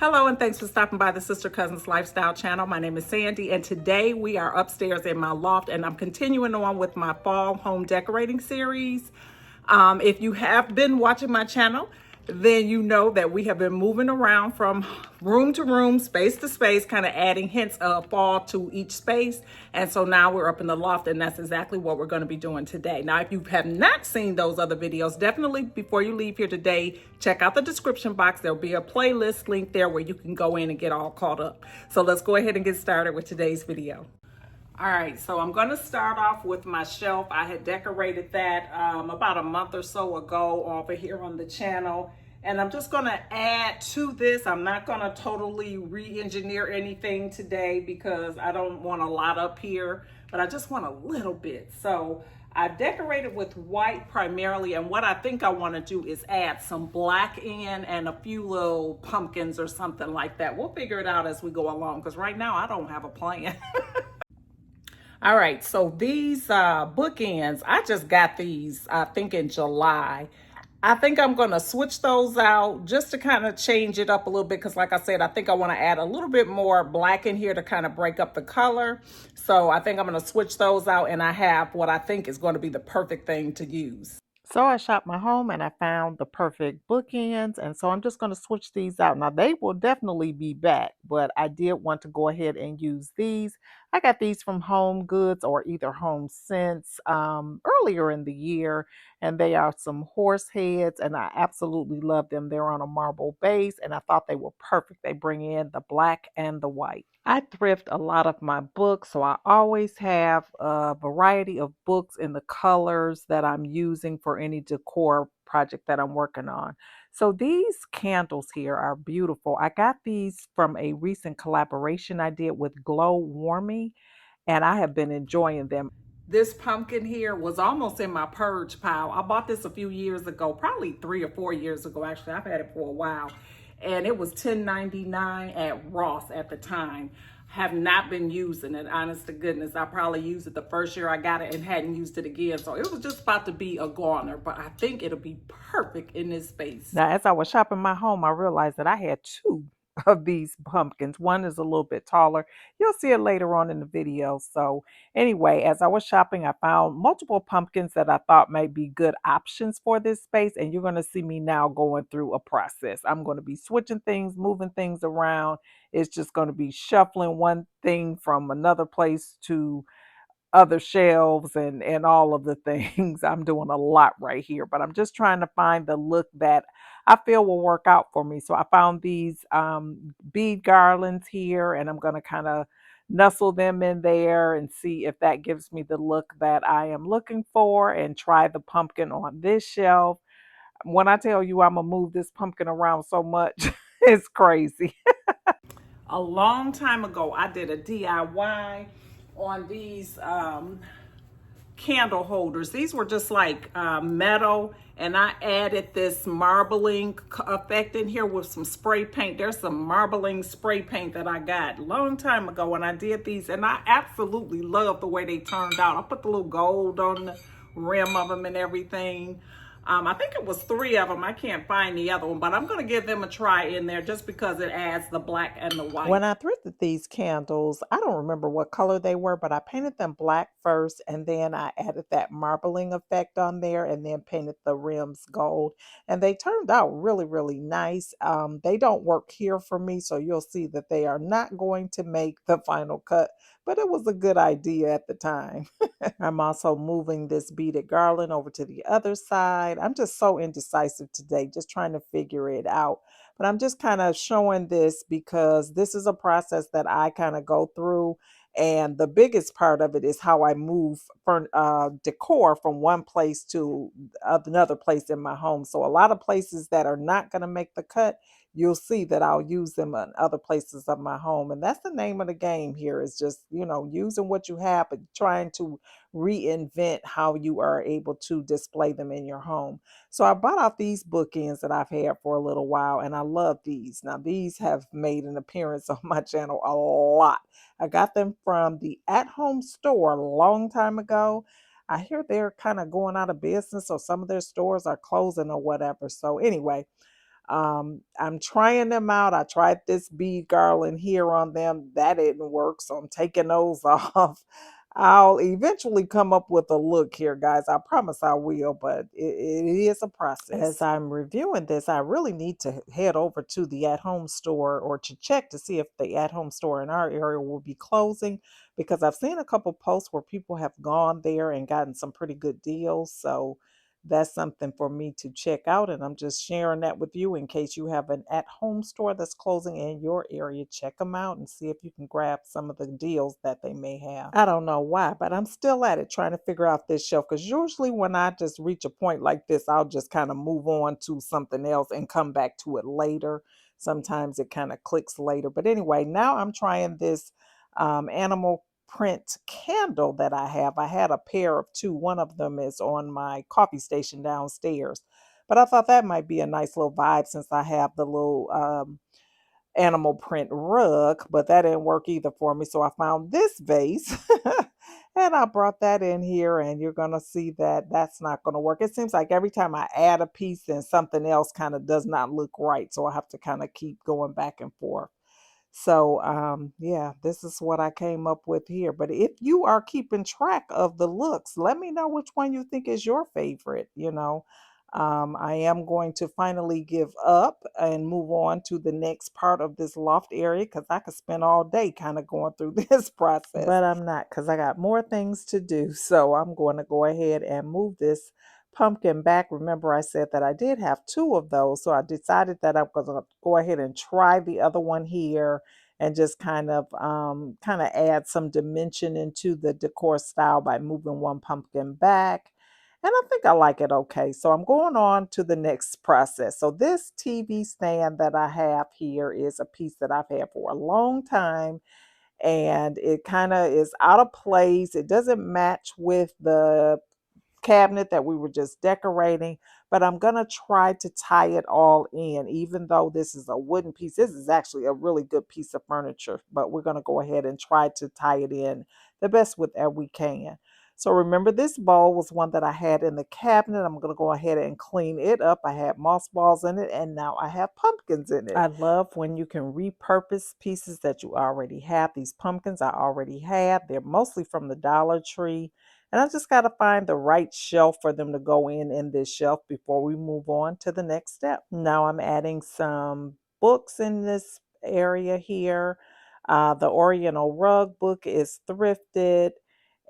Hello, and thanks for stopping by the Sister Cousins Lifestyle channel. My name is Sandy, and today we are upstairs in my loft, and I'm continuing on with my fall home decorating series. If you have been watching my channel, then you know that we have been moving around from room to room, space to space, kind of adding hints of fall to each space. And so now we're up in the loft, and that's exactly what we're going to be doing today. Now, if you have not seen those other videos, definitely before you leave here today, check out the description box. There'll be a playlist link there where you can go in and get all caught up. So let's go ahead and get started with today's video. All right, so I'm going to start off with my shelf. I had decorated that about a month or so ago over here on the channel. And I'm just going to add to this. I'm not going to totally re-engineer anything today because I don't want a lot up here, but I just want a little bit. So I decorated with white primarily, and what I think I want to do is add some black in and a few little pumpkins or something like that. We'll figure it out as we go along because right now I don't have a plan. All right, so these bookends, I just got these, I think in July. I think I'm going to switch those out just to kind of change it up a little bit because like I said, I think I want to add a little bit more black in here to kind of break up the color. So I think I'm going to switch those out, and I have what I think is going to be the perfect thing to use. So I shopped my home and I found the perfect bookends. And so I'm just going to switch these out. Now they will definitely be back, but I did want to go ahead and use these. I got these from Home Goods or either Home Sense earlier in the year. And they are some horse heads and I absolutely love them. They're on a marble base and I thought they were perfect. They bring in the black and the white. I thrift a lot of my books, so I always have a variety of books in the colors that I'm using for any decor project that I'm working on. So these candles here are beautiful. I got these from a recent collaboration I did with Glow Warmy, and I have been enjoying them. This pumpkin here was almost in my purge pile. I bought this a few years ago, probably 3 or 4 years ago, actually. I've had it for a while. And it was $10.99 at Ross at the time. Have not been using it, honest to goodness. I probably used it the first year I got it and hadn't used it again. So it was just about to be a goner, but I think it'll be perfect in this space. Now, as I was shopping my home, I realized that I had two of these pumpkins. One is a little bit taller. You'll see it later on in the video. So, anyway, as I was shopping, I found multiple pumpkins that I thought might be good options for this space. And you're going to see me now going through a process. I'm going to be switching things, moving things around. It's just going to be shuffling one thing from another place to other shelves and all of the things. I'm doing a lot right here, but I'm just trying to find the look that I feel will work out for me. So I found these bead garlands here, and I'm going to kind of nestle them in there and see if that gives me the look that I am looking for, and try the pumpkin on this shelf. When I tell you I'm gonna move this pumpkin around so much, it's crazy. A long time ago, I did a DIY on these candle holders. These were just like metal, and I added this marbling effect in here with some spray paint. There's some marbling spray paint that I got a long time ago when I did these, and I absolutely love the way they turned out. I put the little gold on the rim of them and everything. I think it was 3 of them. I can't find the other one, but I'm going to give them a try in there just because it adds the black and the white. When I thrifted these candles, I don't remember what color they were, but I painted them black first and then I added that marbling effect on there and then painted the rims gold. And they turned out really, really nice. They don't work here for me, so you'll see that they are not going to make the final cut, but it was a good idea at the time. I'm also moving this beaded garland over to the other side. I'm just so indecisive today, just trying to figure it out. But I'm just kind of showing this because this is a process that I kind of go through. And the biggest part of it is how I move decor from one place to another place in my home. So a lot of places that are not going to make the cut, you'll see that I'll use them in other places of my home. And that's the name of the game here, is just, using what you have, but trying to reinvent how you are able to display them in your home. So I bought out these bookends that I've had for a little while, and I love these. Now, these have made an appearance on my channel a lot. I got them from the at-home store a long time ago. I hear they're kind of going out of business, so some of their stores are closing or whatever. So anyway, I'm trying them out. I tried this bead garland here on them. That didn't work, so I'm taking those off. I'll eventually come up with a look here, guys. I promise I will, but it is a process. As I'm reviewing this, I really need to head over to the at-home store or to check to see if the at-home store in our area will be closing, because I've seen a couple posts where people have gone there and gotten some pretty good deals. So that's something for me to check out, and I'm just sharing that with you in case you have an at-home store that's closing in your area. Check them out and see if you can grab some of the deals that they may have. I don't know why, but I'm still at it trying to figure out this shelf, because usually when I just reach a point like this, I'll just kind of move on to something else and come back to it later. Sometimes it kind of clicks later, but anyway, now I'm trying this animal print candle that I have. I had a pair of two. One of them is on my coffee station downstairs. But I thought that might be a nice little vibe since I have the little animal print rug, but that didn't work either for me. So I found this vase and I brought that in here, and you're going to see that that's not going to work. It seems like every time I add a piece, then something else kind of does not look right. So I have to kind of keep going back and forth. So, yeah, this is what I came up with here. But if you are keeping track of the looks, let me know which one you think is your favorite. I am going to finally give up and move on to the next part of this loft area, because I could spend all day kind of going through this process. But I'm not, because I got more things to do. So I'm going to go ahead and move this pumpkin back. Remember, I said that I did have two of those, so I decided that I'm going to go ahead and try the other one here and just kind of add some dimension into the decor style by moving one pumpkin back. And I think I like it okay. So I'm going on to the next process. So this TV stand that I have here is a piece that I've had for a long time, and it kind of is out of place. It doesn't match with the cabinet that we were just decorating, but I'm going to try to tie it all in. Even though this is a wooden piece, this is actually a really good piece of furniture, but we're going to go ahead and try to tie it in the best with that we can. So remember, this bowl was one that I had in the cabinet. I'm going to go ahead and clean it up. I had mothballs in it, and now I have pumpkins in it. I love when you can repurpose pieces that you already have. These pumpkins I already had. They're mostly from the Dollar Tree. And I just got to find the right shelf for them to go in this shelf before we move on to the next step. Now I'm adding some books in this area here. The Oriental Rug book is thrifted,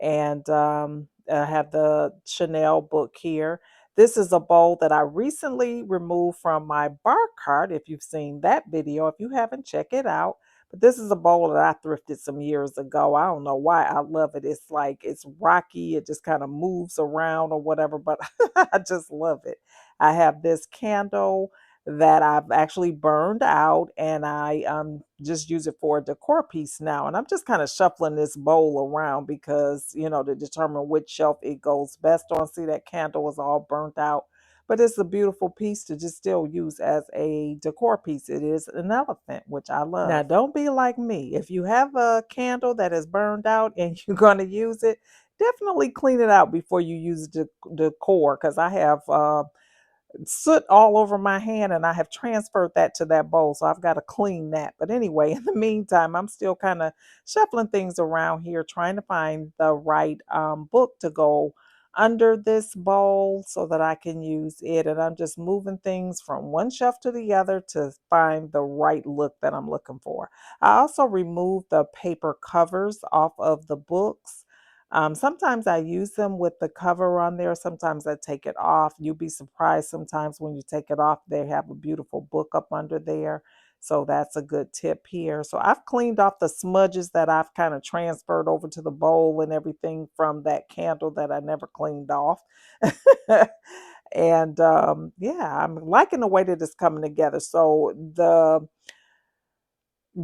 and I have the Chanel book here. This is a bowl that I recently removed from my bar cart. If you've seen that video, if you haven't, check it out. But this is a bowl that I thrifted some years ago. I don't know why I love it. It's like it's rocky. It just kind of moves around or whatever, but I just love it. I have this candle that I've actually burned out, and I just use it for a decor piece now. And I'm just kind of shuffling this bowl around because, to determine which shelf it goes best on. See, that candle is all burnt out, but it's a beautiful piece to just still use as a decor piece. It is an elephant, which I love. Now, don't be like me. If you have a candle that is burned out and you're going to use it, definitely clean it out before you use the decor, because I have soot all over my hand, and I have transferred that to that bowl, so I've got to clean that. But anyway, in the meantime, I'm still kind of shuffling things around here, trying to find the right book to go under this bowl so that I can use it. And I'm just moving things from one shelf to the other to find the right look that I'm looking for. I also removed the paper covers off of the books. Sometimes I use them with the cover on there. Sometimes I take it off. You'll be surprised sometimes when you take it off, they have a beautiful book up under there. So that's a good tip here. So I've cleaned off the smudges that I've kind of transferred over to the bowl and everything from that candle that I never cleaned off. And yeah, I'm liking the way that it's coming together. So the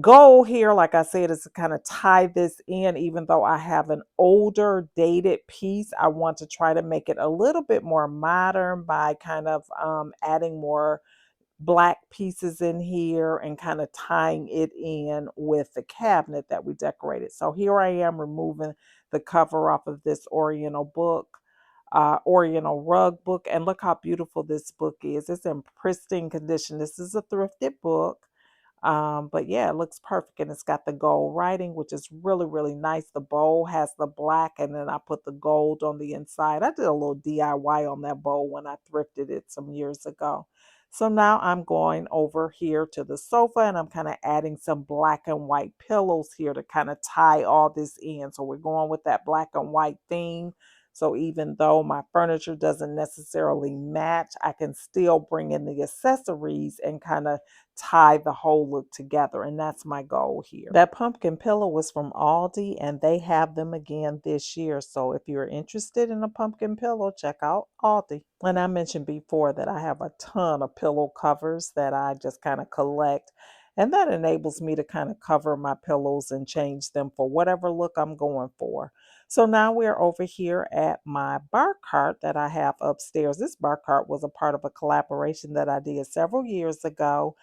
goal here, like I said, is to kind of tie this in. Even though I have an older dated piece, I want to try to make it a little bit more modern by kind of adding more black pieces in here and kind of tying it in with the cabinet that we decorated. So here I am removing the cover off of this Oriental book. Oriental rug book. And look how beautiful this book is. It's in pristine condition. This is a thrifted book. But yeah, it looks perfect, and it's got the gold writing, which is really, really nice. The bowl has the black, and then I put the gold on the inside. I did a little DIY on that bowl when I thrifted it some years ago. So now I'm going over here to the sofa, and I'm kind of adding some black and white pillows here to kind of tie all this in. So we're going with that black and white theme. So even though my furniture doesn't necessarily match, I can still bring in the accessories and kind of tie the whole look together. And that's my goal here. That pumpkin pillow was from Aldi, and they have them again this year. So if you're interested in a pumpkin pillow, check out Aldi. And I mentioned before that I have a ton of pillow covers that I just kind of collect. And that enables me to kind of cover my pillows and change them for whatever look I'm going for. So now we're over here at my bar cart that I have upstairs. This bar cart was a part of a collaboration that I did several years ago,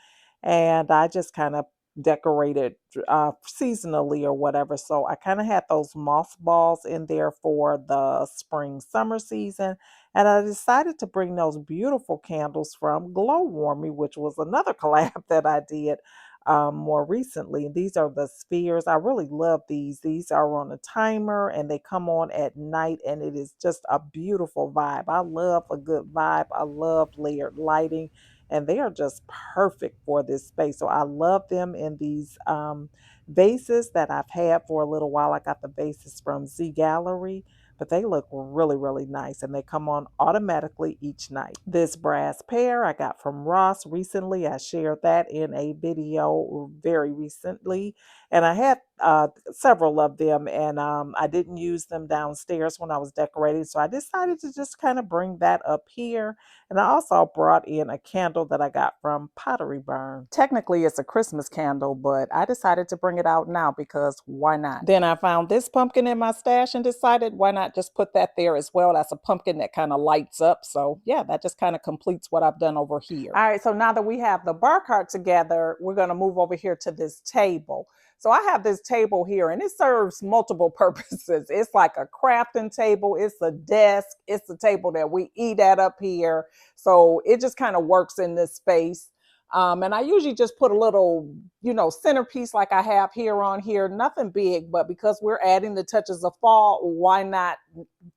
and I just kind of decorated seasonally or whatever. So I kind of had those mothballs in there for the spring summer season, and I decided to bring those beautiful candles from Glow Warm Me, which was another collab that I did more recently. These are the spheres. I really love these. These are on a timer, and they come on at night, and it is just a beautiful vibe. I love a good vibe. I love layered lighting, and they are just perfect for this space. So I love them in these vases that I've had for a little while. I got the vases from Z Gallery, but they look really, really nice, and they come on automatically each night. This brass pair I got from Ross recently. I shared that in a video very recently, and I had several of them, and I didn't use them downstairs when I was decorating, so I decided to just kind of bring that up here. And I also brought in a candle that I got from Pottery Barn. Technically, it's a Christmas candle, but I decided to bring it out now because why not? Then I found this pumpkin in my stash and decided why not just put that there as well. That's a pumpkin that kind of lights up. So yeah, that just kind of completes what I've done over here. All right, so now that we have the bar cart together, we're going to move over here to this table. So I have this table here, and it serves multiple purposes. It's like a crafting table. It's a desk. It's the table that we eat at up here. So it just kind of works in this space. And I usually just put a little, centerpiece like I have here on here, nothing big, but because we're adding the touches of fall, why not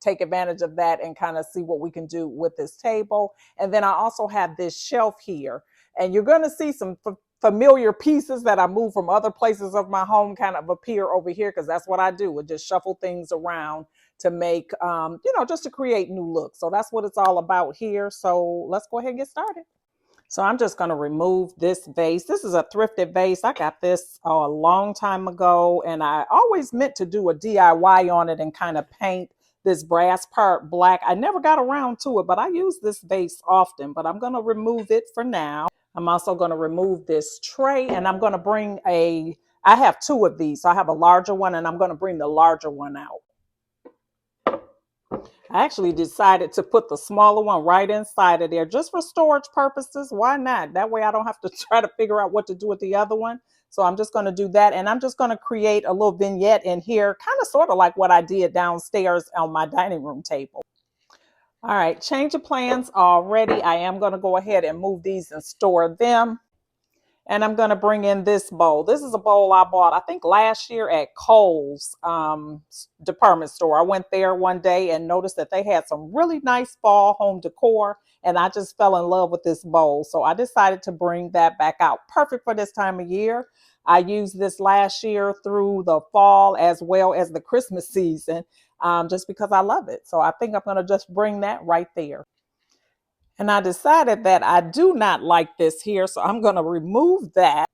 take advantage of that and kind of see what we can do with this table. And then I also have this shelf here, and you're going to see some familiar pieces that I moved from other places of my home kind of appear over here, because that's what I do. We just shuffle things around to make, just to create new looks. So that's what it's all about here. So let's go ahead and get started. So I'm just going to remove this vase. This is a thrifted vase. I got this a long time ago, and I always meant to do a DIY on it and kind of paint this brass part black. I never got around to it, but I use this vase often, but I'm going to remove it for now. I'm also going to remove this tray, and I'm going to bring I have two of these. So I have a larger one, and I'm going to bring the larger one out. I actually decided to put the smaller one right inside of there just for storage purposes. Why not? That way I don't have to try to figure out what to do with the other one. So I'm just going to do that. And I'm just going to create a little vignette in here, kind of sort of like what I did downstairs on my dining room table. All right, change of plans already. I am going to go ahead and move these and store them. And I'm going to bring in this bowl. This is a bowl I bought, I think, last year at Kohl's department store. I went there one day and noticed that they had some really nice fall home decor, and I just fell in love with this bowl. So I decided to bring that back out. Perfect for this time of year. I used this last year through the fall as well as the Christmas season, just because I love it. So I think I'm going to just bring that right there. And I decided that I do not like this here, so I'm going to remove that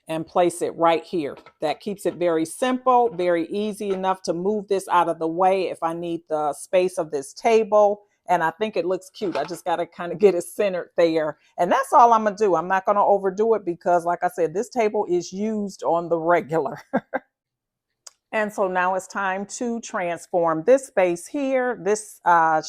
and place it right here. That keeps it very simple, very easy enough to move this out of the way if I need the space of this table. And I think it looks cute. I just got to kind of get it centered there. And that's all I'm going to do. I'm not going to overdo it because, like I said, this table is used on the regular. And so now it's time to transform this space here, this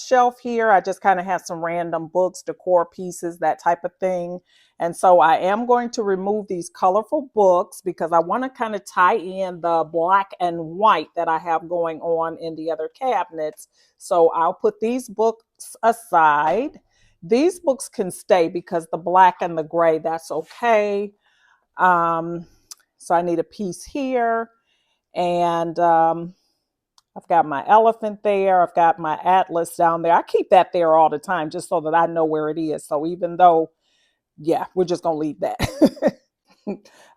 shelf here. I just kind of have some random books, decor pieces, that type of thing. And so I am going to remove these colorful books because I want to kind of tie in the black and white that I have going on in the other cabinets. So I'll put these books aside. These books can stay because the black and the gray, that's okay. So I need a piece here. And I've got my elephant there. I've got my atlas down there. I keep that there all the time just so that I know where it is. So even though, yeah, we're just going to leave that.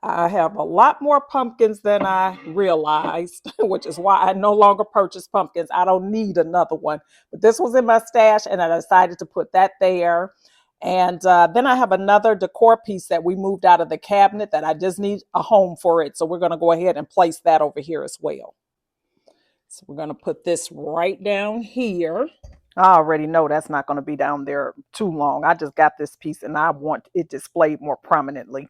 I have a lot more pumpkins than I realized, which is why I no longer purchase pumpkins. I don't need another one. But this was in my stash, and I decided to put that there. And then I have another decor piece that we moved out of the cabinet that I just need a home for it. So we're going to go ahead and place that over here as well. So we're going to put this right down here. I already know that's not going to be down there too long. I just got this piece and I want it displayed more prominently.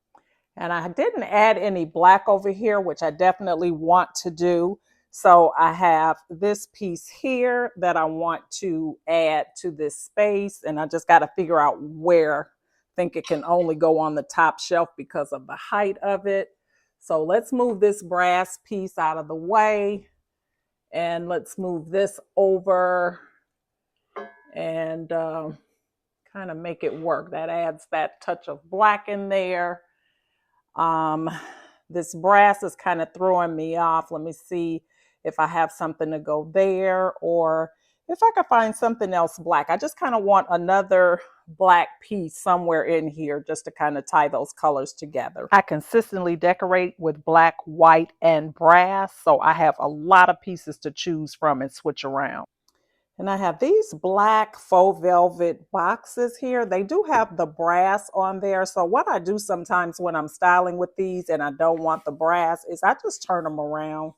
And I didn't add any black over here, which I definitely want to do. So I have this piece here that I want to add to this space. And I just got to figure out where. I think it can only go on the top shelf because of the height of it. So let's move this brass piece out of the way. And let's move this over and kind of make it work. That adds that touch of black in there. This brass is kind of throwing me off. Let me see if I have something to go there or if I could find something else black. I just kind of want another black piece somewhere in here just to kind of tie those colors together. I consistently decorate with black, white, and brass, so I have a lot of pieces to choose from and switch around. And I have these black faux velvet boxes here. They do have the brass on there. So what I do sometimes when I'm styling with these and I don't want the brass is I just turn them around.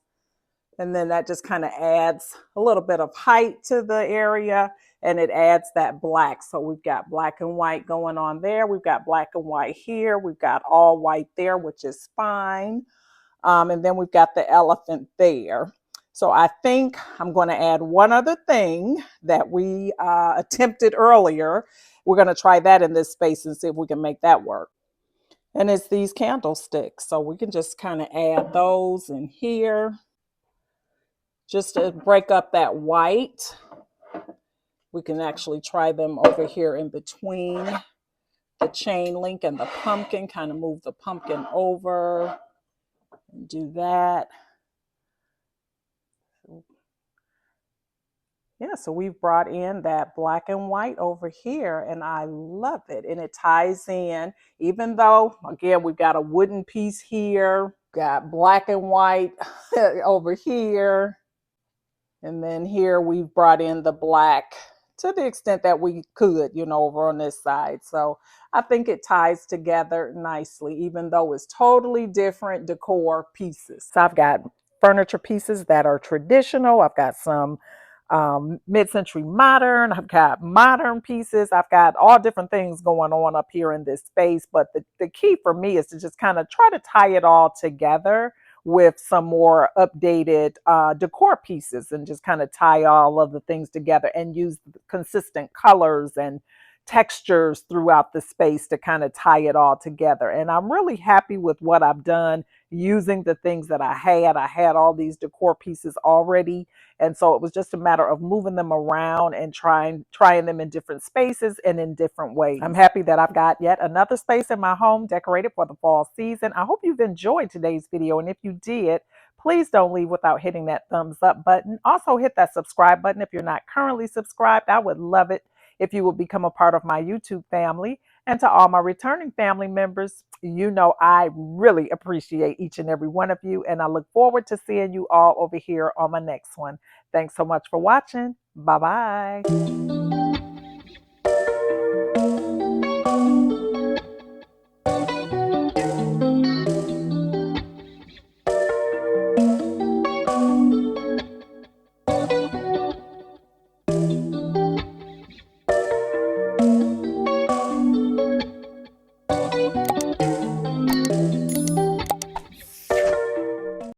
And then that just kind of adds a little bit of height to the area and it adds that black. So we've got black and white going on there. We've got black and white here. We've got all white there, which is fine. And then we've got the elephant there. So I think I'm going to add one other thing that we attempted earlier. We're going to try that in this space and see if we can make that work. And it's these candlesticks. So we can just kind of add those in here just to break up that white. We can actually try them over here in between the chain link and the pumpkin, kind of move the pumpkin over and do that. Yeah, so we've brought in that black and white over here and I love it. And it ties in, even though, again, we've got a wooden piece here, got black and white over here. And then here we've brought in the black to the extent that we could, over on this side. So I think it ties together nicely, even though it's totally different decor pieces. So I've got furniture pieces that are traditional. I've got some mid-century modern. I've got modern pieces. I've got all different things going on up here in this space. But the key for me is to just kind of try to tie it all together with some more updated decor pieces and just kind of tie all of the things together and use consistent colors and textures throughout the space to kind of tie it all together. And I'm really happy with what I've done using the things that I had. I had all these decor pieces already. And so it was just a matter of moving them around and trying them in different spaces and in different ways. I'm happy that I've got yet another space in my home decorated for the fall season. I hope you've enjoyed today's video. And if you did, please don't leave without hitting that thumbs up button. Also hit that subscribe button if you're not currently subscribed. I would love it if you will become a part of my YouTube family. And to all my returning family members, I really appreciate each and every one of you. And I look forward to seeing you all over here on my next one. Thanks so much for watching. Bye-bye.